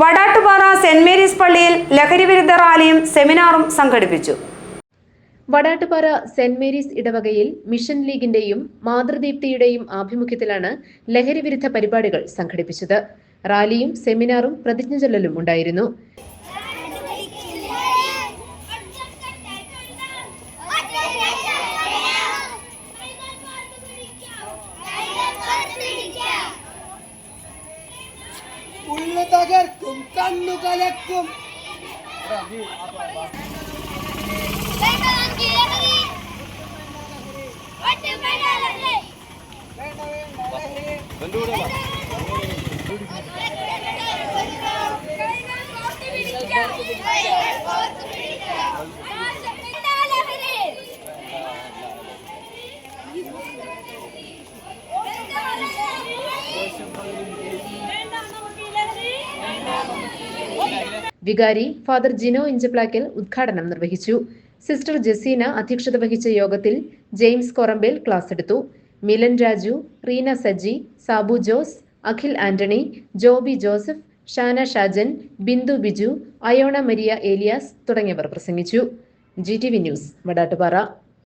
Vadattupara saint Mary's പള്ളിയിൽ ലഹരിവിരുദ്ധ റാലിയും സെമിനാറും സംഘടിപ്പിച്ചു. വടാട്ടുപാറ സെന്റ് മേരീസ് ഇടവകയിൽ മിഷൻ ലീഗിന്റെയും മാതൃദീപ്തിയുടെയും ആഭിമുഖ്യത്തിലാണ് ലഹരിവിരുദ്ധ പരിപാടികൾ സംഘടിപ്പിച്ചത്. റാലിയും സെമിനാറും പ്രതിജ്ഞചൊല്ലലും ഉണ്ടായിരുന്നു. തകർക്കും കണ്ണു കലക്കും വികാരി ഫാദർ ജിനോ ഇഞ്ചപ്ലാക്കൽ ഉദ്ഘാടനം നിർവഹിച്ചു. സിസ്റ്റർ ജസീന അധ്യക്ഷത വഹിച്ച യോഗത്തിൽ ജെയിംസ് കൊറമ്പേൽ ക്ലാസ് എടുത്തു. മിലൻ രാജു, റീന സജി, സാബു ജോസ്, അഖിൽ ആന്റണി, ജോബി ജോസഫ്, ഷാന ഷാജൻ, ബിന്ദു ബിജു, അയോണ മരിയ ഏലിയാസ് തുടങ്ങിയവർ പ്രസംഗിച്ചു. GTV news, Vadattupara.